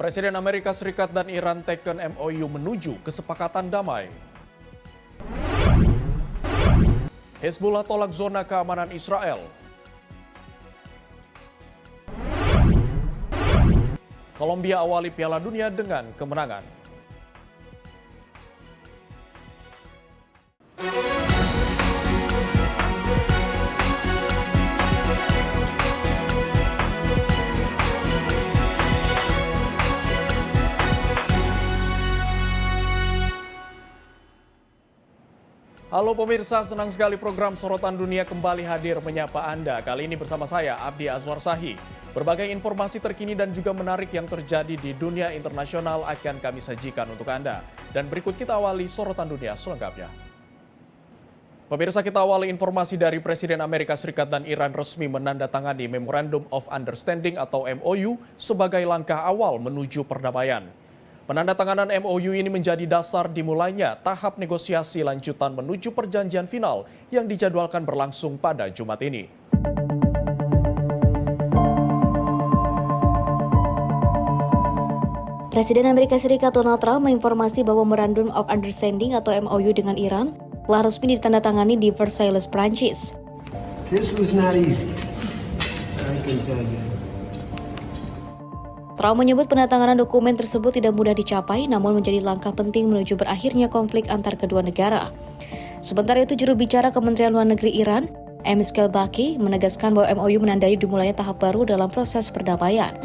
Presiden Amerika Serikat dan Iran teken MOU menuju kesepakatan damai. Hezbollah tolak zona keamanan Israel. Kolombia awali Piala Dunia dengan kemenangan. Halo pemirsa, senang sekali program Sorotan Dunia kembali hadir menyapa Anda. Kali ini bersama saya, Abdi Azwar Sahi. Berbagai informasi terkini dan juga menarik yang terjadi di dunia internasional akan kami sajikan untuk Anda. Dan berikut kita awali Sorotan Dunia selengkapnya. Pemirsa, kita awali informasi dari Presiden Amerika Serikat dan Iran resmi menandatangani Memorandum of Understanding atau MOU sebagai langkah awal menuju perdamaian. Penandatanganan MOU ini menjadi dasar dimulainya tahap negosiasi lanjutan menuju perjanjian final yang dijadwalkan berlangsung pada Jumat ini. Presiden Amerika Serikat Donald Trump menginformasi bahwa Memorandum of Understanding atau MOU dengan Iran telah resmi ditandatangani di Versailles, Prancis. This was not easy. I can tell you. Trump menyebut penandatanganan dokumen tersebut tidak mudah dicapai, namun menjadi langkah penting menuju berakhirnya konflik antar kedua negara. Sementara itu, juru bicara Kementerian Luar Negeri Iran, Emiskel Baki, menegaskan bahwa MOU menandai dimulainya tahap baru dalam proses perdamaian.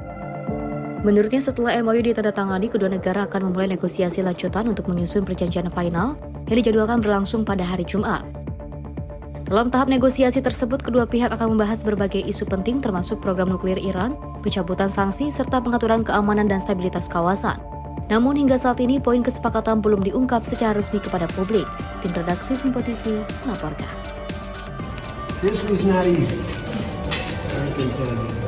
Menurutnya, setelah MOU ditandatangani, kedua negara akan memulai negosiasi lanjutan untuk menyusun perjanjian final yang dijadwalkan berlangsung pada hari Jumat. Dalam tahap negosiasi tersebut, kedua pihak akan membahas berbagai isu penting termasuk program nuklir Iran, pencabutan sanksi, serta pengaturan keamanan dan stabilitas kawasan. Namun hingga saat ini, poin kesepakatan belum diungkap secara resmi kepada publik. Tim redaksi Simpo TV melaporkan. This was not easy. I can tell you.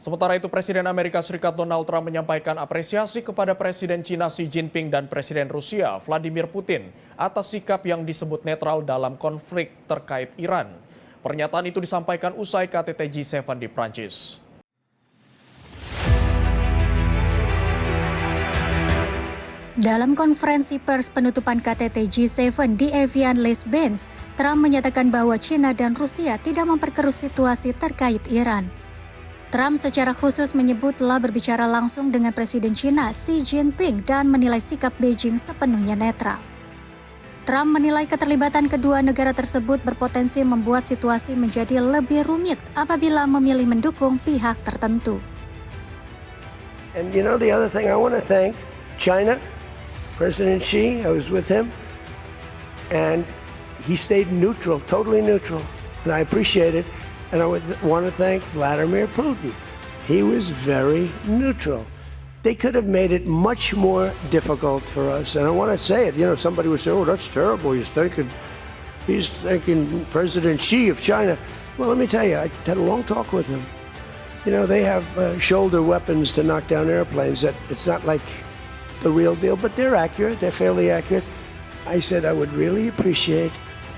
Sementara itu, Presiden Amerika Serikat Donald Trump menyampaikan apresiasi kepada Presiden China Xi Jinping dan Presiden Rusia Vladimir Putin atas sikap yang disebut netral dalam konflik terkait Iran. Pernyataan itu disampaikan usai KTT G7 di Prancis. Dalam konferensi pers penutupan KTT G7 di Evian Les Bains, Trump menyatakan bahwa China dan Rusia tidak memperkeruh situasi terkait Iran. Trump secara khusus menyebut telah berbicara langsung dengan Presiden China Xi Jinping dan menilai sikap Beijing sepenuhnya netral. Trump menilai keterlibatan kedua negara tersebut berpotensi membuat situasi menjadi lebih rumit apabila memilih mendukung pihak tertentu. And you know the other thing, I want to thank China, President Xi. I was with him, and he stayed neutral, totally neutral, and I appreciate it. And I would want to thank Vladimir Putin. He was very neutral. They could have made it much more difficult for us. And I want to say it, somebody would say, oh, that's terrible. He's thanking President Xi of China. Well, let me tell you, I had a long talk with him. They have shoulder weapons to knock down airplanes. That it's not like the real deal, but they're accurate. They're fairly accurate. I said, I would really appreciate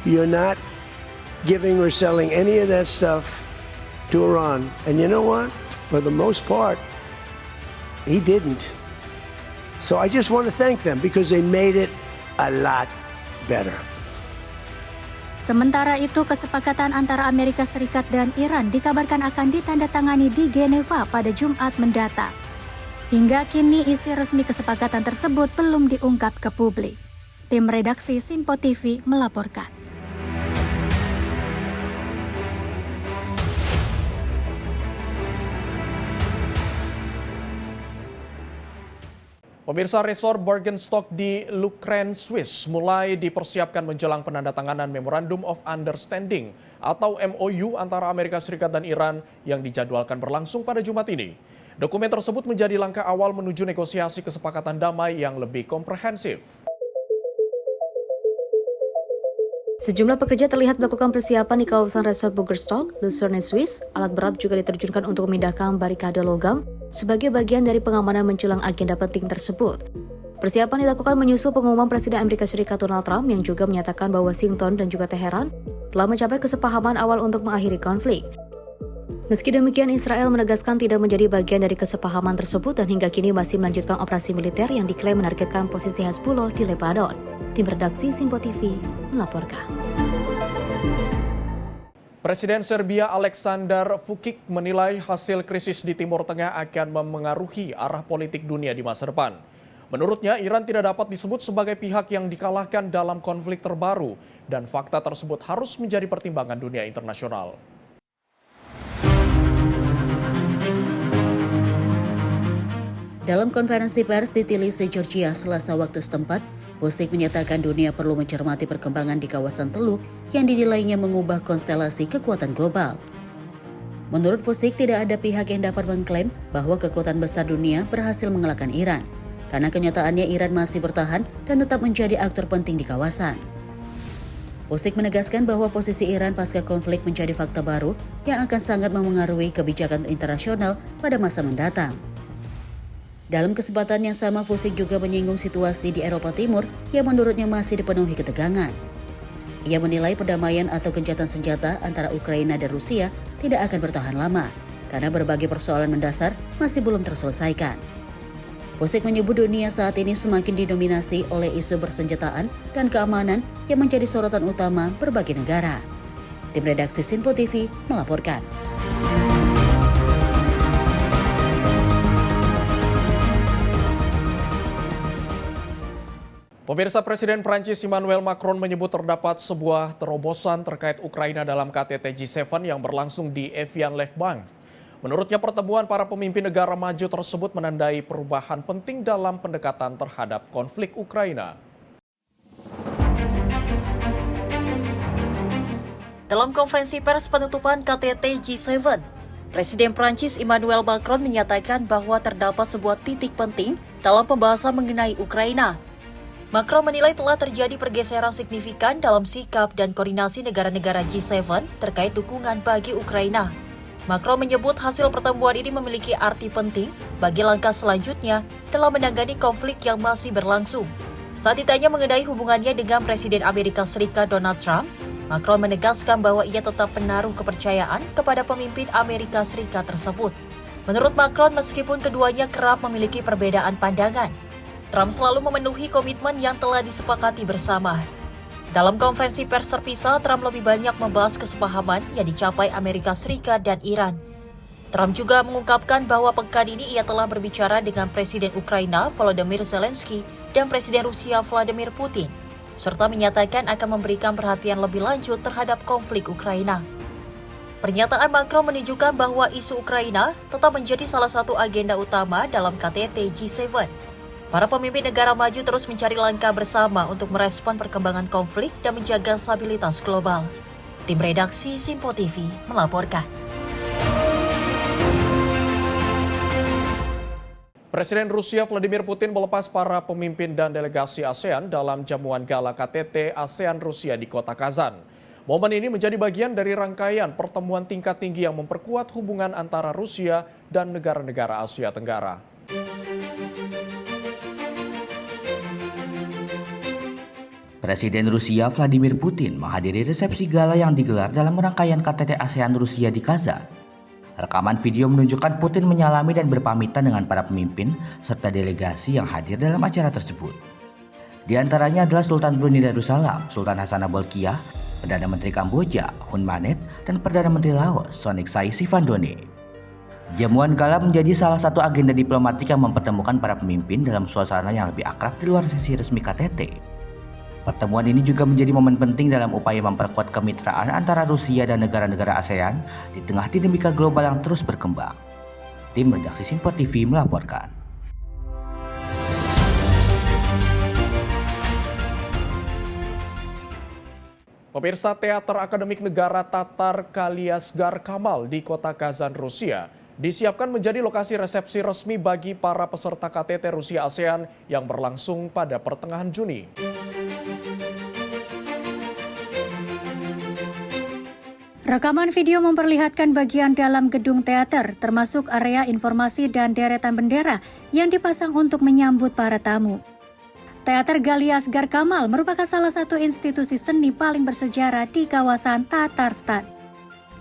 you're not giving or selling any of that stuff to Iran. And you know what? For the most part, he didn't. So I just want to thank them because they made it a lot better. Sementara itu, kesepakatan antara Amerika Serikat dan Iran dikabarkan akan ditandatangani di Geneva pada Jumat mendatang. Hingga kini isi resmi kesepakatan tersebut belum diungkap ke publik. Tim redaksi Simpo TV melaporkan. Pemirsa, resor Bergenstock di Lucerne, Swiss mulai dipersiapkan menjelang penandatanganan Memorandum of Understanding atau MOU antara Amerika Serikat dan Iran yang dijadwalkan berlangsung pada Jumat ini. Dokumen tersebut menjadi langkah awal menuju negosiasi kesepakatan damai yang lebih komprehensif. Sejumlah pekerja terlihat melakukan persiapan di kawasan resort Bergenstock, Lucerne, Swiss. Alat berat juga diterjunkan untuk memindahkan barikade logam sebagai bagian dari pengamanan menjelang agenda penting tersebut. Persiapan dilakukan menyusul pengumuman Presiden Amerika Serikat Donald Trump yang juga menyatakan bahwa Washington dan juga Teheran telah mencapai kesepahaman awal untuk mengakhiri konflik. Meski demikian, Israel menegaskan tidak menjadi bagian dari kesepahaman tersebut dan hingga kini masih melanjutkan operasi militer yang diklaim menargetkan posisi Hezbollah di Lebanon. Tim redaksi Simpo TV melaporkan. Presiden Serbia Aleksandar Vučić menilai hasil krisis di Timur Tengah akan memengaruhi arah politik dunia di masa depan. Menurutnya, Iran tidak dapat disebut sebagai pihak yang dikalahkan dalam konflik terbaru dan fakta tersebut harus menjadi pertimbangan dunia internasional. Dalam konferensi pers di Tbilisi, Georgia, Selasa waktu setempat, Vučić menyatakan dunia perlu mencermati perkembangan di kawasan Teluk yang dinilainya mengubah konstelasi kekuatan global. Menurut Vučić, tidak ada pihak yang dapat mengklaim bahwa kekuatan besar dunia berhasil mengalahkan Iran, karena kenyataannya Iran masih bertahan dan tetap menjadi aktor penting di kawasan. Vučić menegaskan bahwa posisi Iran pasca konflik menjadi fakta baru yang akan sangat memengaruhi kebijakan internasional pada masa mendatang. Dalam kesempatan yang sama, Vučić juga menyinggung situasi di Eropa Timur yang menurutnya masih dipenuhi ketegangan. Ia menilai perdamaian atau gencatan senjata antara Ukraina dan Rusia tidak akan bertahan lama, karena berbagai persoalan mendasar masih belum terselesaikan. Vučić menyebut dunia saat ini semakin didominasi oleh isu bersenjataan dan keamanan yang menjadi sorotan utama berbagai negara. Tim redaksi Simpo TV melaporkan. Pemirsa, Presiden Prancis Emmanuel Macron menyebut terdapat sebuah terobosan terkait Ukraina dalam KTT G7 yang berlangsung di Evian-les-Bains. Menurutnya, pertemuan para pemimpin negara maju tersebut menandai perubahan penting dalam pendekatan terhadap konflik Ukraina. Dalam konferensi pers penutupan KTT G7, Presiden Prancis Emmanuel Macron menyatakan bahwa terdapat sebuah titik penting dalam pembahasan mengenai Ukraina. Macron menilai telah terjadi pergeseran signifikan dalam sikap dan koordinasi negara-negara G7 terkait dukungan bagi Ukraina. Macron menyebut hasil pertemuan ini memiliki arti penting bagi langkah selanjutnya dalam menangani konflik yang masih berlangsung. Saat ditanya mengenai hubungannya dengan Presiden Amerika Serikat Donald Trump, Macron menegaskan bahwa ia tetap menaruh kepercayaan kepada pemimpin Amerika Serikat tersebut. Menurut Macron, meskipun keduanya kerap memiliki perbedaan pandangan, Trump selalu memenuhi komitmen yang telah disepakati bersama. Dalam konferensi pers terpisah, Trump lebih banyak membahas kesepahaman yang dicapai Amerika Serikat dan Iran. Trump juga mengungkapkan bahwa pekan ini ia telah berbicara dengan Presiden Ukraina Volodymyr Zelensky dan Presiden Rusia Vladimir Putin, serta menyatakan akan memberikan perhatian lebih lanjut terhadap konflik Ukraina. Pernyataan Macron menunjukkan bahwa isu Ukraina tetap menjadi salah satu agenda utama dalam KTT G7. Para pemimpin negara maju terus mencari langkah bersama untuk merespon perkembangan konflik dan menjaga stabilitas global. Tim redaksi Simpo TV melaporkan. Presiden Rusia Vladimir Putin melepas para pemimpin dan delegasi ASEAN dalam jamuan gala KTT ASEAN Rusia di kota Kazan. Momen ini menjadi bagian dari rangkaian pertemuan tingkat tinggi yang memperkuat hubungan antara Rusia dan negara-negara Asia Tenggara. Presiden Rusia Vladimir Putin menghadiri resepsi gala yang digelar dalam rangkaian KTT ASEAN Rusia di Kazan. Rekaman video menunjukkan Putin menyalami dan berpamitan dengan para pemimpin serta delegasi yang hadir dalam acara tersebut. Di antaranya adalah Sultan Brunei Darussalam, Sultan Hassanal Bolkiah, Perdana Menteri Kamboja, Hun Manet, dan Perdana Menteri Laos, Soniksai Sivandone. Jamuan gala menjadi salah satu agenda diplomatik yang mempertemukan para pemimpin dalam suasana yang lebih akrab di luar sesi resmi KTT. Pertemuan ini juga menjadi momen penting dalam upaya memperkuat kemitraan antara Rusia dan negara-negara ASEAN di tengah dinamika global yang terus berkembang. Tim redaksi Simpo TV melaporkan. Pemirsa, Teater Akademik Negara Tatar Kaliasgar Kamal di kota Kazan, Rusia disiapkan menjadi lokasi resepsi resmi bagi para peserta KTT Rusia ASEAN yang berlangsung pada pertengahan Juni. Rekaman video memperlihatkan bagian dalam gedung teater, termasuk area informasi dan deretan bendera yang dipasang untuk menyambut para tamu. Teater Kaliasgar Kamal merupakan salah satu institusi seni paling bersejarah di kawasan Tatarstan.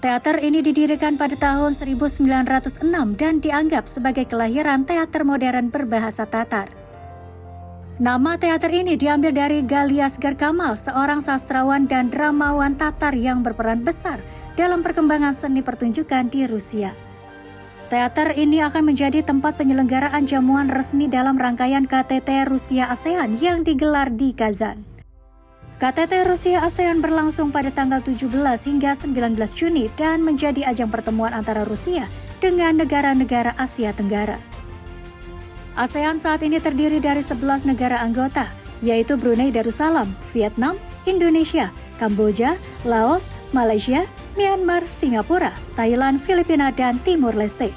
Teater ini didirikan pada tahun 1906 dan dianggap sebagai kelahiran teater modern berbahasa Tatar. Nama teater ini diambil dari Galiasgar Kamal, seorang sastrawan dan dramawan Tatar yang berperan besar dalam perkembangan seni pertunjukan di Rusia. Teater ini akan menjadi tempat penyelenggaraan jamuan resmi dalam rangkaian KTT Rusia ASEAN yang digelar di Kazan. KTT Rusia ASEAN berlangsung pada tanggal 17 hingga 19 Juni dan menjadi ajang pertemuan antara Rusia dengan negara-negara Asia Tenggara. ASEAN saat ini terdiri dari 11 negara anggota, yaitu Brunei Darussalam, Vietnam, Indonesia, Kamboja, Laos, Malaysia, Myanmar, Singapura, Thailand, Filipina, dan Timur Leste.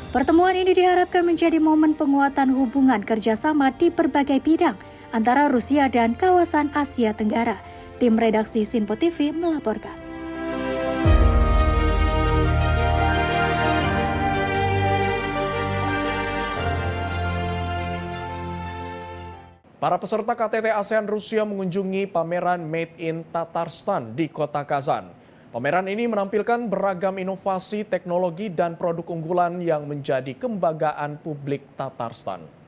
Pertemuan ini diharapkan menjadi momen penguatan hubungan kerjasama di berbagai bidang antara Rusia dan kawasan Asia Tenggara. Tim redaksi Sinpo TV melaporkan. Para peserta KTT ASEAN Rusia mengunjungi pameran Made in Tatarstan di kota Kazan. Pameran ini menampilkan beragam inovasi, teknologi, dan produk unggulan yang menjadi kebanggaan publik Tatarstan.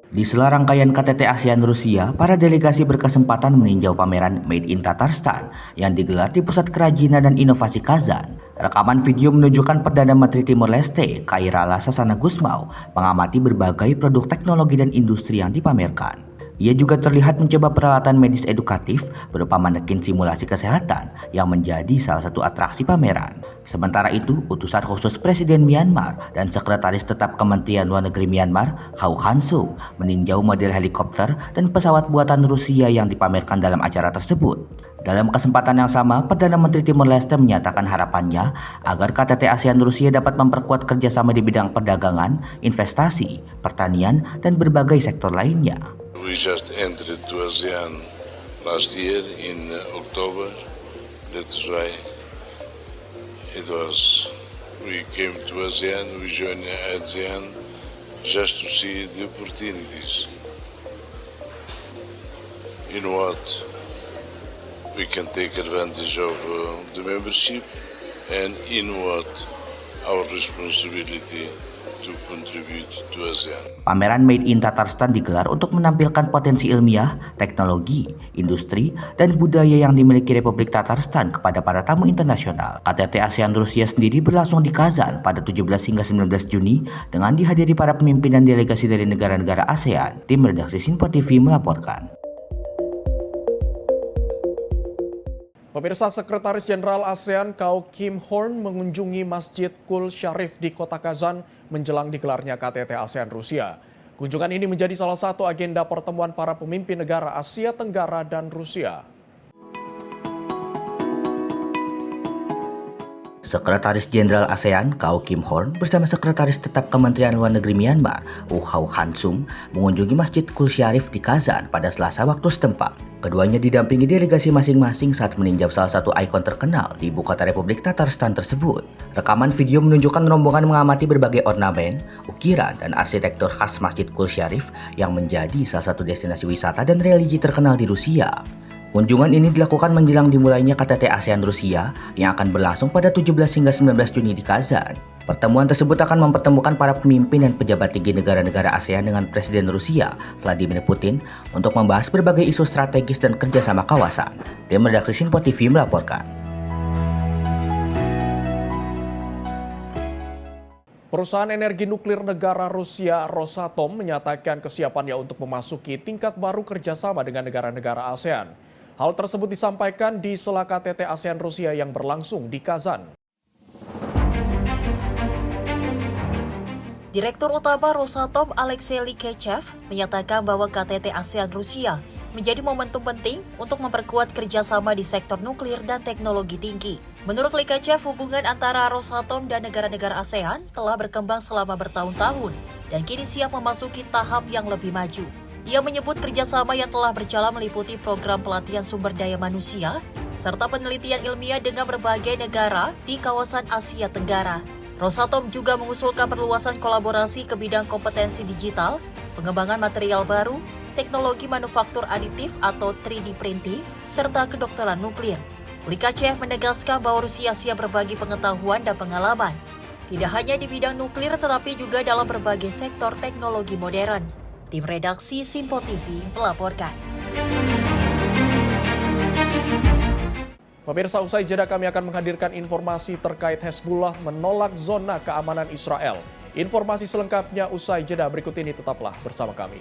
Di sela rangkaian KTT ASEAN Rusia, para delegasi berkesempatan meninjau pameran Made in Tatarstan yang digelar di Pusat Kerajinan dan Inovasi Kazan. Rekaman video menunjukkan Perdana Menteri Timor Leste, Khairala Sasana Gusmao, mengamati berbagai produk teknologi dan industri yang dipamerkan. Ia juga terlihat mencoba peralatan medis edukatif berupa manekin simulasi kesehatan yang menjadi salah satu atraksi pameran. Sementara itu, utusan khusus Presiden Myanmar dan Sekretaris Tetap Kementerian Luar Negeri Myanmar, Khaw Han Sung, meninjau model helikopter dan pesawat buatan Rusia yang dipamerkan dalam acara tersebut. Dalam kesempatan yang sama, Perdana Menteri Timor Leste menyatakan harapannya agar KTT ASEAN Rusia dapat memperkuat kerjasama di bidang perdagangan, investasi, pertanian, dan berbagai sektor lainnya. We just entered to ASEAN last year in October. That's why we came to ASEAN, we joined ASEAN just to see the opportunities in what we can take advantage of the membership and in what our responsibility to contribute to ASEAN. Pameran Made in Tatarstan digelar untuk menampilkan potensi ilmiah, teknologi, industri, dan budaya yang dimiliki Republik Tatarstan kepada para tamu internasional. KTT ASEAN Rusia sendiri berlangsung di Kazan pada 17 hingga 19 Juni dengan dihadiri para pemimpin dan delegasi dari negara-negara ASEAN. Tim redaksi Sinpo TV melaporkan. Pemirsa, Sekretaris Jenderal ASEAN Khaw Kim Horn mengunjungi Masjid Qul Sharif di kota Kazan menjelang digelarnya KTT ASEAN Rusia. Kunjungan ini menjadi salah satu agenda pertemuan para pemimpin negara Asia Tenggara dan Rusia. Sekretaris Jenderal ASEAN Khaw Kim Horn bersama Sekretaris Tetap Kementerian Luar Negeri Myanmar, Khaw Han Sung, mengunjungi Masjid Qul Sharif di Kazan pada Selasa waktu setempat. Keduanya didampingi delegasi masing-masing saat meninjau salah satu ikon terkenal di ibu kota Republik Tatarstan tersebut. Rekaman video menunjukkan rombongan mengamati berbagai ornamen, ukiran, dan arsitektur khas Masjid Qul Sharif yang menjadi salah satu destinasi wisata dan religi terkenal di Rusia. Kunjungan ini dilakukan menjelang dimulainya KTT ASEAN Rusia yang akan berlangsung pada 17 hingga 19 Juni di Kazan. Pertemuan tersebut akan mempertemukan para pemimpin dan pejabat tinggi negara-negara ASEAN dengan Presiden Rusia, Vladimir Putin, untuk membahas berbagai isu strategis dan kerjasama kawasan. Tim redaksi Sinpo TV melaporkan. Perusahaan energi nuklir negara Rusia Rosatom menyatakan kesiapannya untuk memasuki tingkat baru kerjasama dengan negara-negara ASEAN. Hal tersebut disampaikan di sela KTT ASEAN Rusia yang berlangsung di Kazan. Direktur Utama Rosatom Alexei Likachev menyatakan bahwa KTT ASEAN Rusia menjadi momentum penting untuk memperkuat kerjasama di sektor nuklir dan teknologi tinggi. Menurut Likachev, hubungan antara Rosatom dan negara-negara ASEAN telah berkembang selama bertahun-tahun dan kini siap memasuki tahap yang lebih maju. Ia menyebut kerjasama yang telah berjalan meliputi program pelatihan sumber daya manusia serta penelitian ilmiah dengan berbagai negara di kawasan Asia Tenggara. Rosatom juga mengusulkan perluasan kolaborasi ke bidang kompetensi digital, pengembangan material baru, teknologi manufaktur aditif atau 3D printing, serta kedokteran nuklir. Likachev menegaskan bahwa Rusia siap berbagi pengetahuan dan pengalaman, tidak hanya di bidang nuklir tetapi juga dalam berbagai sektor teknologi modern. Tim redaksi Simpo TV melaporkan. Pemirsa, usai jeda kami akan menghadirkan informasi terkait Hezbollah menolak zona keamanan Israel. Informasi selengkapnya usai jeda berikut ini, tetaplah bersama kami.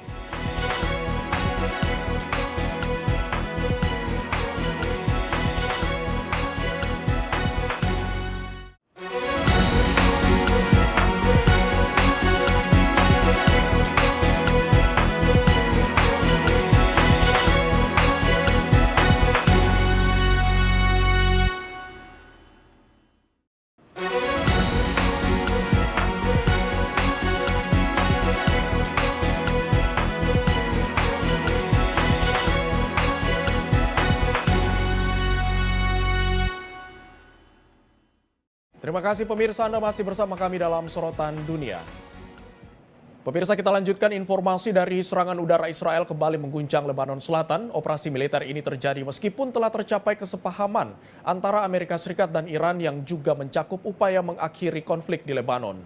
Terima kasih pemirsa, Anda masih bersama kami dalam Sorotan Dunia. Pemirsa, kita lanjutkan informasi dari serangan udara Israel kembali mengguncang Lebanon Selatan. Operasi militer ini terjadi meskipun telah tercapai kesepahaman antara Amerika Serikat dan Iran yang juga mencakup upaya mengakhiri konflik di Lebanon.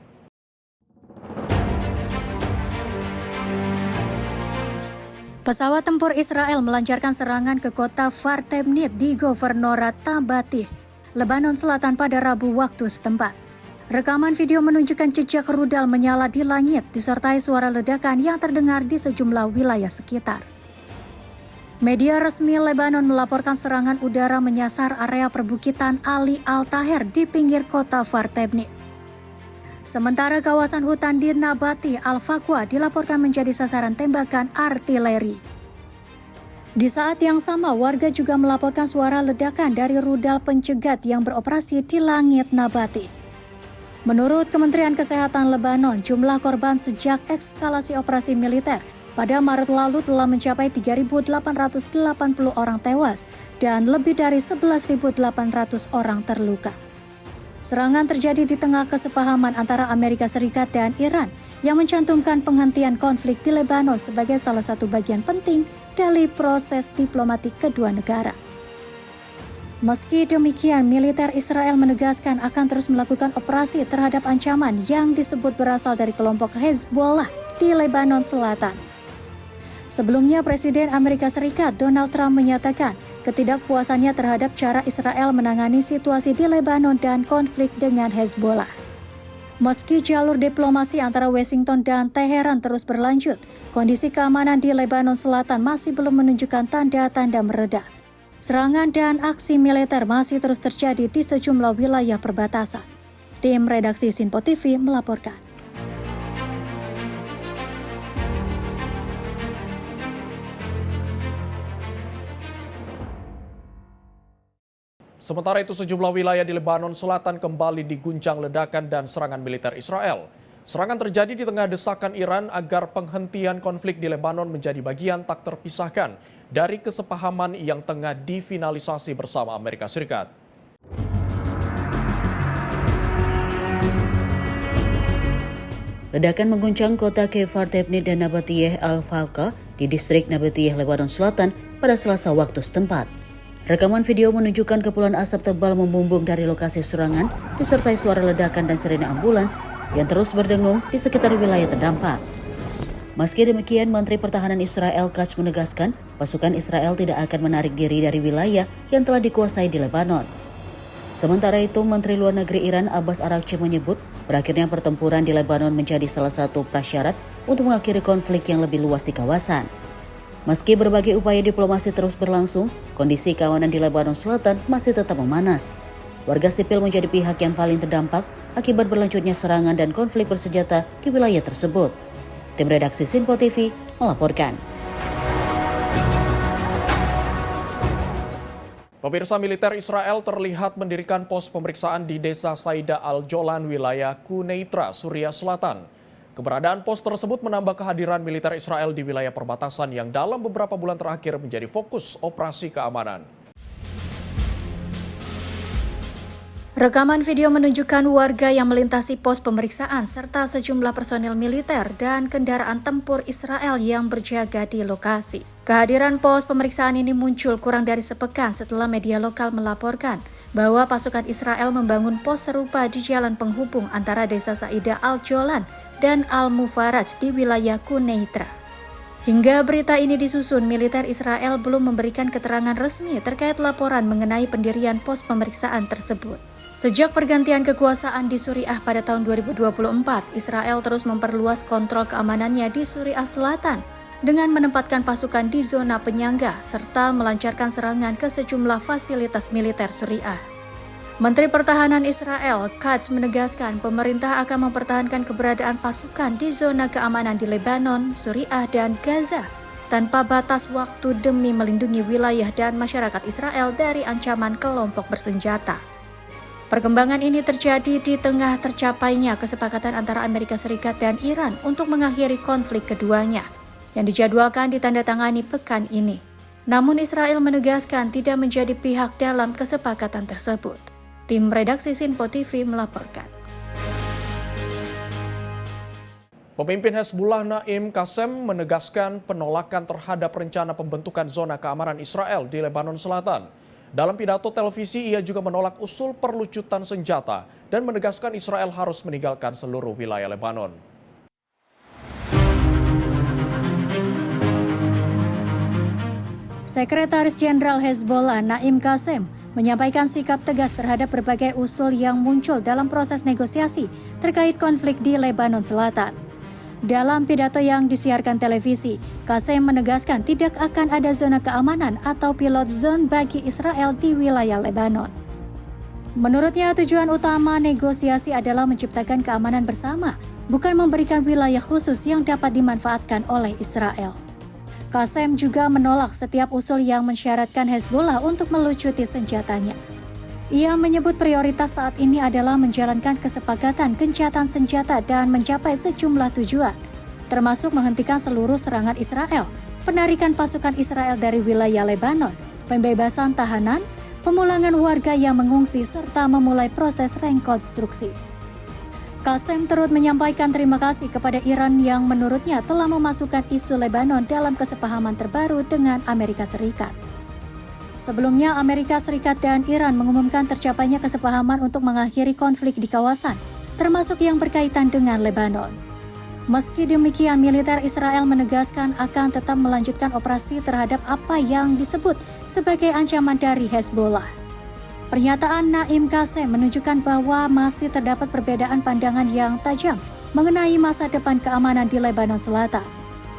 Pesawat tempur Israel melancarkan serangan ke kota Kfar Temnit di Governorat Tabatih, Lebanon Selatan pada Rabu waktu setempat. Rekaman video menunjukkan jejak rudal menyala di langit disertai suara ledakan yang terdengar di sejumlah wilayah sekitar. Media resmi Lebanon melaporkan serangan udara menyasar area perbukitan Ali Al-Taher di pinggir kota Kfar Temnit. Sementara kawasan hutan di Nabati Al-Faqwa dilaporkan menjadi sasaran tembakan artileri. Di saat yang sama, warga juga melaporkan suara ledakan dari rudal pencegat yang beroperasi di langit Nabati. Menurut Kementerian Kesehatan Lebanon, jumlah korban sejak eskalasi operasi militer pada Maret lalu telah mencapai 3.880 orang tewas dan lebih dari 11.800 orang terluka. Serangan terjadi di tengah kesepahaman antara Amerika Serikat dan Iran yang mencantumkan penghentian konflik di Lebanon sebagai salah satu bagian penting dari proses diplomatik kedua negara. Meski demikian, militer Israel menegaskan akan terus melakukan operasi terhadap ancaman yang disebut berasal dari kelompok Hezbollah di Lebanon Selatan. Sebelumnya, Presiden Amerika Serikat Donald Trump menyatakan ketidakpuasannya terhadap cara Israel menangani situasi di Lebanon dan konflik dengan Hezbollah. Meski jalur diplomasi antara Washington dan Teheran terus berlanjut, kondisi keamanan di Lebanon Selatan masih belum menunjukkan tanda-tanda mereda. Serangan dan aksi militer masih terus terjadi di sejumlah wilayah perbatasan. Tim redaksi Simpo TV melaporkan. Sementara itu, sejumlah wilayah di Lebanon Selatan kembali diguncang ledakan dan serangan militer Israel. Serangan terjadi di tengah desakan Iran agar penghentian konflik di Lebanon menjadi bagian tak terpisahkan dari kesepahaman yang tengah difinalisasi bersama Amerika Serikat. Ledakan mengguncang kota Kfar Temnit dan Nabatiyeh Al-Faqwa di distrik Nabatiyeh, Lebanon Selatan pada Selasa waktu setempat. Rekaman video menunjukkan kepulan asap tebal membumbung dari lokasi serangan, disertai suara ledakan dan sirene ambulans yang terus berdengung di sekitar wilayah terdampak. Meski demikian, Menteri Pertahanan Israel Katz menegaskan pasukan Israel tidak akan menarik diri dari wilayah yang telah dikuasai di Lebanon. Sementara itu, Menteri Luar Negeri Iran Abbas Araghchi menyebut berakhirnya pertempuran di Lebanon menjadi salah satu prasyarat untuk mengakhiri konflik yang lebih luas di kawasan. Meski berbagai upaya diplomasi terus berlangsung, kondisi keamanan di Lebanon Selatan masih tetap memanas. Warga sipil menjadi pihak yang paling terdampak akibat berlanjutnya serangan dan konflik bersenjata di wilayah tersebut. Tim redaksi Simpo TV melaporkan. Pemirsa, militer Israel terlihat mendirikan pos pemeriksaan di desa Saida Al-Jolan, wilayah Quneitra, Suriah Selatan. Keberadaan pos tersebut menambah kehadiran militer Israel di wilayah perbatasan yang dalam beberapa bulan terakhir menjadi fokus operasi keamanan. Rekaman video menunjukkan warga yang melintasi pos pemeriksaan serta sejumlah personil militer dan kendaraan tempur Israel yang berjaga di lokasi. Kehadiran pos pemeriksaan ini muncul kurang dari sepekan setelah media lokal melaporkan bahwa pasukan Israel membangun pos serupa di jalan penghubung antara desa Saida Al-Jolan dan Al-Mufaraj di wilayah Quneitra. Hingga berita ini disusun, militer Israel belum memberikan keterangan resmi terkait laporan mengenai pendirian pos pemeriksaan tersebut. Sejak pergantian kekuasaan di Suriah pada tahun 2024, Israel terus memperluas kontrol keamanannya di Suriah Selatan dengan menempatkan pasukan di zona penyangga serta melancarkan serangan ke sejumlah fasilitas militer Suriah. Menteri Pertahanan Israel, Katz, menegaskan pemerintah akan mempertahankan keberadaan pasukan di zona keamanan di Lebanon, Suriah, dan Gaza tanpa batas waktu demi melindungi wilayah dan masyarakat Israel dari ancaman kelompok bersenjata. Perkembangan ini terjadi di tengah tercapainya kesepakatan antara Amerika Serikat dan Iran untuk mengakhiri konflik keduanya, yang dijadwalkan ditandatangani pekan ini. Namun Israel menegaskan tidak menjadi pihak dalam kesepakatan tersebut. Tim redaksi Sinpo TV melaporkan. Pemimpin Hezbollah Naim Qassem menegaskan penolakan terhadap rencana pembentukan zona keamanan Israel di Lebanon Selatan. Dalam pidato televisi, ia juga menolak usul perlucutan senjata dan menegaskan Israel harus meninggalkan seluruh wilayah Lebanon. Sekretaris Jenderal Hezbollah Naim Qassem menyampaikan sikap tegas terhadap berbagai usul yang muncul dalam proses negosiasi terkait konflik di Lebanon Selatan. Dalam pidato yang disiarkan televisi, Qassem menegaskan tidak akan ada zona keamanan atau pilot zone bagi Israel di wilayah Lebanon. Menurutnya, tujuan utama negosiasi adalah menciptakan keamanan bersama, bukan memberikan wilayah khusus yang dapat dimanfaatkan oleh Israel. Qassem juga menolak setiap usul yang mensyaratkan Hezbollah untuk melucuti senjatanya. Ia menyebut prioritas saat ini adalah menjalankan kesepakatan gencatan senjata dan mencapai sejumlah tujuan, termasuk menghentikan seluruh serangan Israel, penarikan pasukan Israel dari wilayah Lebanon, pembebasan tahanan, pemulangan warga yang mengungsi, serta memulai proses rekonstruksi. Qassem turut menyampaikan terima kasih kepada Iran yang menurutnya telah memasukkan isu Lebanon dalam kesepahaman terbaru dengan Amerika Serikat. Sebelumnya, Amerika Serikat dan Iran mengumumkan tercapainya kesepahaman untuk mengakhiri konflik di kawasan, termasuk yang berkaitan dengan Lebanon. Meski demikian, militer Israel menegaskan akan tetap melanjutkan operasi terhadap apa yang disebut sebagai ancaman dari Hezbollah. Pernyataan Naim Qassem menunjukkan bahwa masih terdapat perbedaan pandangan yang tajam mengenai masa depan keamanan di Lebanon Selatan,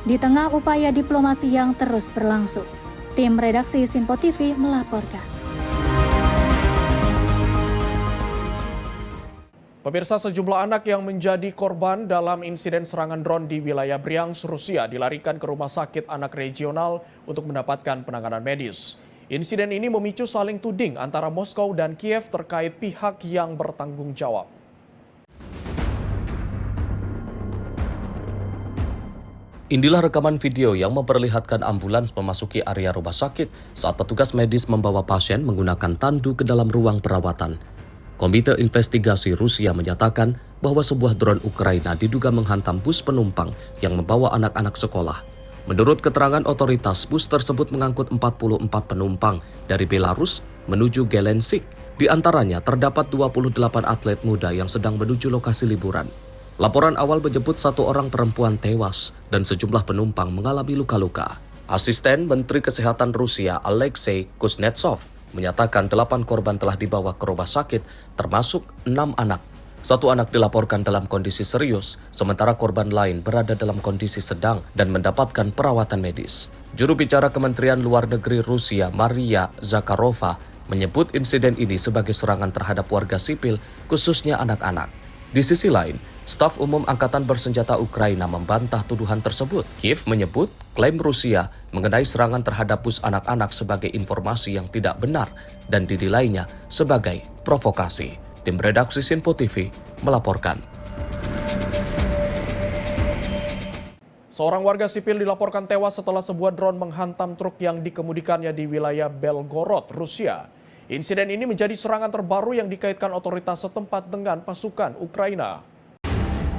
di tengah upaya diplomasi yang terus berlangsung. Tim redaksi Sinpo TV melaporkan. Pemirsa, sejumlah anak yang menjadi korban dalam insiden serangan drone di wilayah Bryansk, Rusia dilarikan ke rumah sakit anak regional untuk mendapatkan penanganan medis. Insiden ini memicu saling tuding antara Moskow dan Kiev terkait pihak yang bertanggung jawab. Inilah rekaman video yang memperlihatkan ambulans memasuki area rumah sakit saat petugas medis membawa pasien menggunakan tandu ke dalam ruang perawatan. Komite Investigasi Rusia menyatakan bahwa sebuah drone Ukraina diduga menghantam bus penumpang yang membawa anak-anak sekolah. Menurut keterangan otoritas, bus tersebut mengangkut 44 penumpang dari Belarus menuju Gelendzhik. Di antaranya terdapat 28 atlet muda yang sedang menuju lokasi liburan. Laporan awal menyebut satu orang perempuan tewas dan sejumlah penumpang mengalami luka-luka. Asisten Menteri Kesehatan Rusia Alexei Kuznetsov menyatakan 8 korban telah dibawa ke rumah sakit, termasuk 6 anak. 1 anak dilaporkan dalam kondisi serius, sementara korban lain berada dalam kondisi sedang dan mendapatkan perawatan medis. Juru bicara Kementerian Luar Negeri Rusia, Maria Zakharova, menyebut insiden ini sebagai serangan terhadap warga sipil, khususnya anak-anak. Di sisi lain, staf umum Angkatan Bersenjata Ukraina membantah tuduhan tersebut. Kiev menyebut klaim Rusia mengenai serangan terhadap bus anak-anak sebagai informasi yang tidak benar dan dinilainya sebagai provokasi. Tim redaksi Sinpo TV melaporkan. Seorang warga sipil dilaporkan tewas setelah sebuah drone menghantam truk yang dikemudikannya di wilayah Belgorod, Rusia. Insiden ini menjadi serangan terbaru yang dikaitkan otoritas setempat dengan pasukan Ukraina.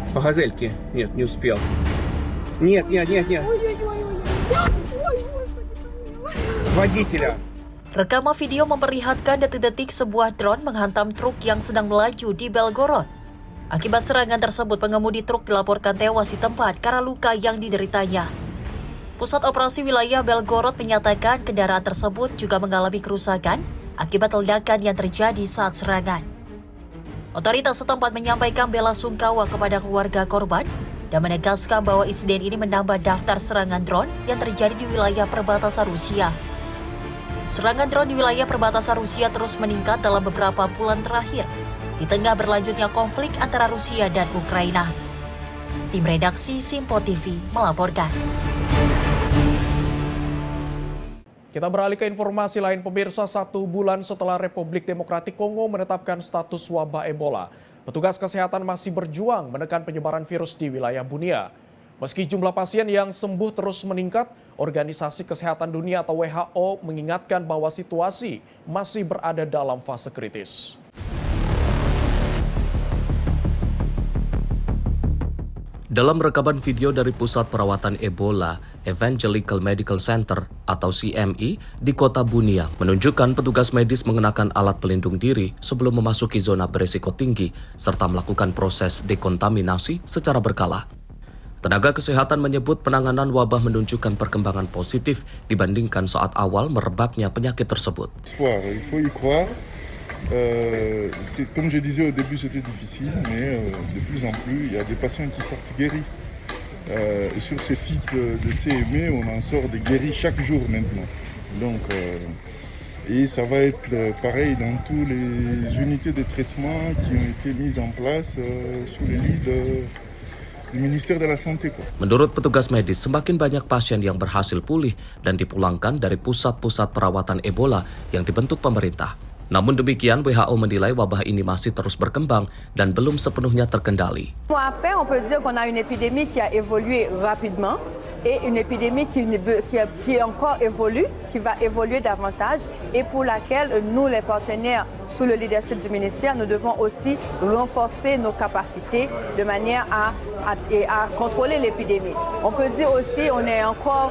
По газельке. Нет, не успел. Нет. Водителя. Rekaman video memperlihatkan detik-detik sebuah drone menghantam truk yang sedang melaju di Belgorod. Akibat serangan tersebut, pengemudi truk dilaporkan tewas di tempat karena luka yang dideritanya. Pusat Operasi Wilayah Belgorod menyatakan kendaraan tersebut juga mengalami kerusakan akibat ledakan yang terjadi saat serangan. Otoritas setempat menyampaikan bela sungkawa kepada keluarga korban dan menegaskan bahwa insiden ini menambah daftar serangan drone yang terjadi di wilayah perbatasan Rusia. Serangan drone di wilayah perbatasan Rusia terus meningkat dalam beberapa bulan terakhir di tengah berlanjutnya konflik antara Rusia dan Ukraina. Tim redaksi Simpo TV melaporkan. Kita beralih ke informasi lain, pemirsa. 1 bulan setelah Republik Demokratik Kongo menetapkan status wabah Ebola, petugas kesehatan masih berjuang menekan penyebaran virus di wilayah Bunia. Meski jumlah pasien yang sembuh terus meningkat, Organisasi Kesehatan Dunia atau WHO mengingatkan bahwa situasi masih berada dalam fase kritis. Dalam rekaman video dari Pusat Perawatan Ebola Evangelical Medical Center atau CME di kota Bunia menunjukkan petugas medis mengenakan alat pelindung diri sebelum memasuki zona berisiko tinggi serta melakukan proses dekontaminasi secara berkala. Tenaga kesehatan menyebut penanganan wabah menunjukkan perkembangan positif dibandingkan saat awal merebaknya penyakit tersebut. Il faut y croire. Comme je disais au début, c'était difficile, mais de plus en plus, il y a des patients qui sortent guéris. Sur ces sites de CME, on en sort des guéris chaque jour maintenant. Donc, et ça va être pareil dans toutes les unités de traitement qui ont été mises en place sous les lits du ministère de la Santé. Menurut petugas medis, semakin banyak pasien yang berhasil pulih dan dipulangkan dari pusat-pusat perawatan Ebola yang dibentuk pemerintah. Namun demikian, WHO menilai wabah ini masih terus berkembang dan belum sepenuhnya terkendali. Après, on peut dire qu'on a une épidémie qui a évolué rapidement et une épidémie qui encore évolue, qui va évoluer davantage et pour laquelle nous, les partenaires sous le leadership du ministère, nous devons aussi renforcer nos capacités de manière à contrôler l'épidémie. On peut dire aussi qu'on est encore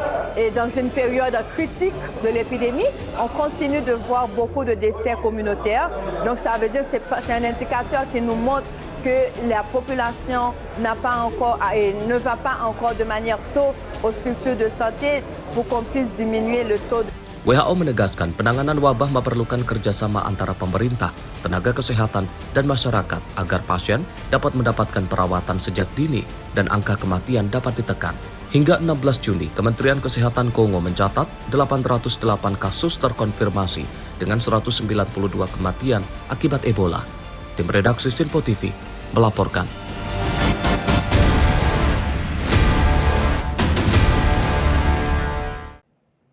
dans une période critique de l'épidémie. On continue de voir beaucoup de décès communautaires. Donc ça veut dire que c'est un indicateur qui nous montre que la population ne va pas encore de manière tôt aux structures de santé pour qu'on puisse diminuer le taux. WHO menegaskan penanganan wabah memerlukan kerjasama antara pemerintah, tenaga kesehatan, dan masyarakat agar pasien dapat mendapatkan perawatan sejak dini dan angka kematian dapat ditekan. Hingga 16 Juni, Kementerian Kesehatan Kongo mencatat 808 kasus terkonfirmasi dengan 192 kematian akibat Ebola. Tim redaksi Simpo TV melaporkan.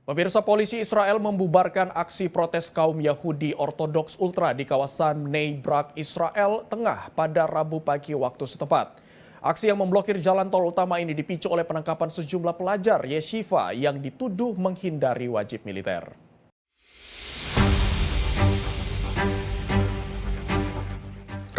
Pemirsa, polisi Israel membubarkan aksi protes kaum Yahudi Ortodoks Ultra di kawasan Bnei Brak, Israel Tengah pada Rabu pagi waktu setempat. Aksi yang memblokir jalan tol utama ini dipicu oleh penangkapan sejumlah pelajar yeshiva yang dituduh menghindari wajib militer.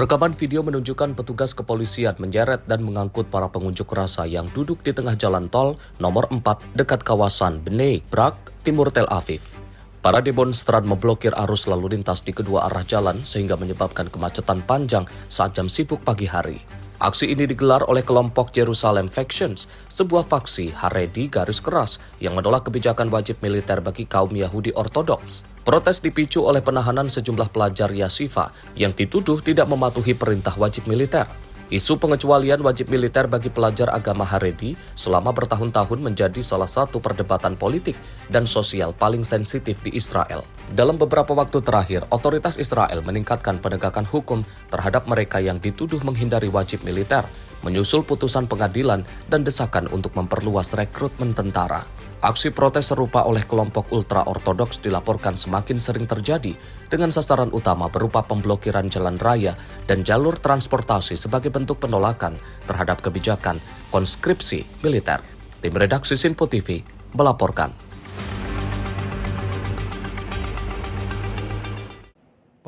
Rekaman video menunjukkan petugas kepolisian menyeret dan mengangkut para pengunjuk rasa yang duduk di tengah jalan tol nomor 4 dekat kawasan Bnei Brak, timur Tel Aviv. Para demonstran memblokir arus lalu lintas di kedua arah jalan sehingga menyebabkan kemacetan panjang saat jam sibuk pagi hari. Aksi ini digelar oleh kelompok Jerusalem Factions, sebuah faksi Haredi garis keras yang menolak kebijakan wajib militer bagi kaum Yahudi Ortodoks. Protes dipicu oleh penahanan sejumlah pelajar yeshiva yang dituduh tidak mematuhi perintah wajib militer. Isu pengecualian wajib militer bagi pelajar agama Haredi selama bertahun-tahun menjadi salah satu perdebatan politik dan sosial paling sensitif di Israel. Dalam beberapa waktu terakhir, otoritas Israel meningkatkan penegakan hukum terhadap mereka yang dituduh menghindari wajib militer, menyusul putusan pengadilan dan desakan untuk memperluas rekrutmen tentara. Aksi protes serupa oleh kelompok ultra-ortodoks dilaporkan semakin sering terjadi dengan sasaran utama berupa pemblokiran jalan raya dan jalur transportasi sebagai bentuk penolakan terhadap kebijakan konskripsi militer. Tim redaksi Simpo TV melaporkan.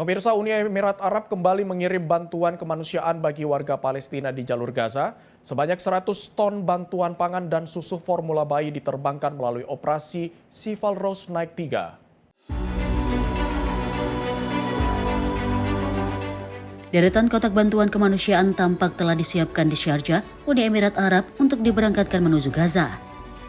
Pemirsa, Uni Emirat Arab kembali mengirim bantuan kemanusiaan bagi warga Palestina di jalur Gaza. Sebanyak 100 ton bantuan pangan dan susu formula bayi diterbangkan melalui operasi Sea Rose Naik 3. Deretan kotak bantuan kemanusiaan tampak telah disiapkan di Sharjah, Uni Emirat Arab untuk diberangkatkan menuju Gaza.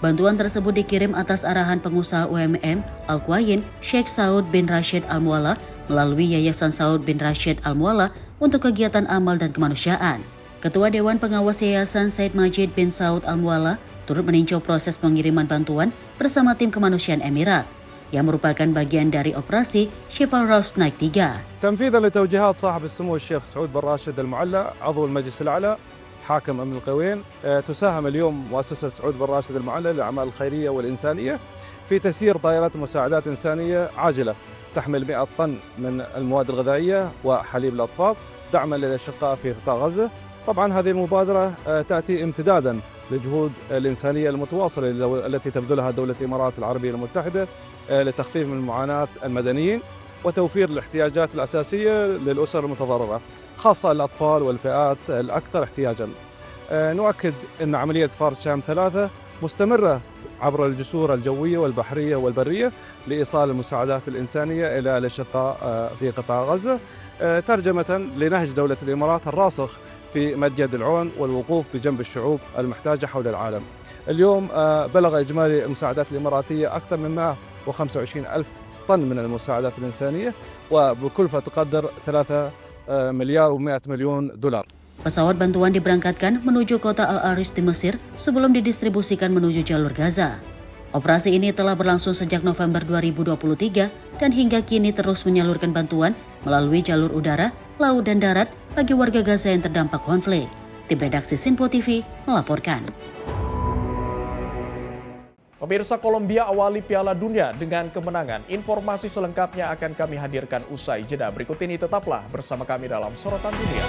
Bantuan tersebut dikirim atas arahan pengusaha UMM Al-Quwain Sheikh Saud bin Rashid Al-Mualla melalui Yayasan Saud bin Rashid Al-Mualla untuk kegiatan amal dan kemanusiaan. Ketua Dewan Pengawas Yayasan Said Majid bin Saud Al-Mualla turut meninjau proses pengiriman bantuan bersama tim kemanusiaan Emirat, yang merupakan bagian dari operasi Sea Rose Naik 3. تنفيذا لتوجيهات صاحب السمو الشيخ سعود بن راشد المعلى عضو المجلس الأعلى حاكم أمن القوين، تساهم اليوم مؤسسة سعود بن راشد المعلى للأعمال الخيرية والإنسانية في تسيير طائرات مساعدات إنسانية عاجلة تحمل 100 طن من المواد الغذائية وحليب الأطفال دعما للأشقاء في قطاع غزة. طبعا هذه المبادرة تأتي امتدادا للجهود الإنسانية المتواصلة التي تبذلها دولة الإمارات العربية المتحدة لتخفيف من معاناة المدنيين وتوفير الاحتياجات الأساسية للأسر المتضررة، خاصة الأطفال والفئات الأكثر احتياجا. نؤكد أن عملية فارس شام 3 مستمرة عبر الجسور الجوية والبحرية والبرية لإيصال المساعدات الإنسانية إلى الأشقاء في قطاع غزة، ترجمة لنهج دولة الإمارات الراسخ في مد يد العون والوقوف بجنب الشعوب المحتاجة حول العالم. اليوم بلغ إجمالي المساعدات الإماراتية أكثر من 125 ألف طن من المساعدات الإنسانية وبكلفة تقدر 3 مليار و100 مليون دولار. Pesawat bantuan diberangkatkan menuju kota Al-Aris di Mesir sebelum didistribusikan menuju jalur Gaza. Operasi ini telah berlangsung sejak November 2023 dan hingga kini terus menyalurkan bantuan melalui jalur udara, laut, dan darat bagi warga Gaza yang terdampak konflik. Tim redaksi Sinpo TV melaporkan. Pemirsa, Kolombia awali Piala Dunia dengan kemenangan. Informasi selengkapnya akan kami hadirkan usai jeda. Berikut ini tetaplah bersama kami dalam Sorotan Dunia.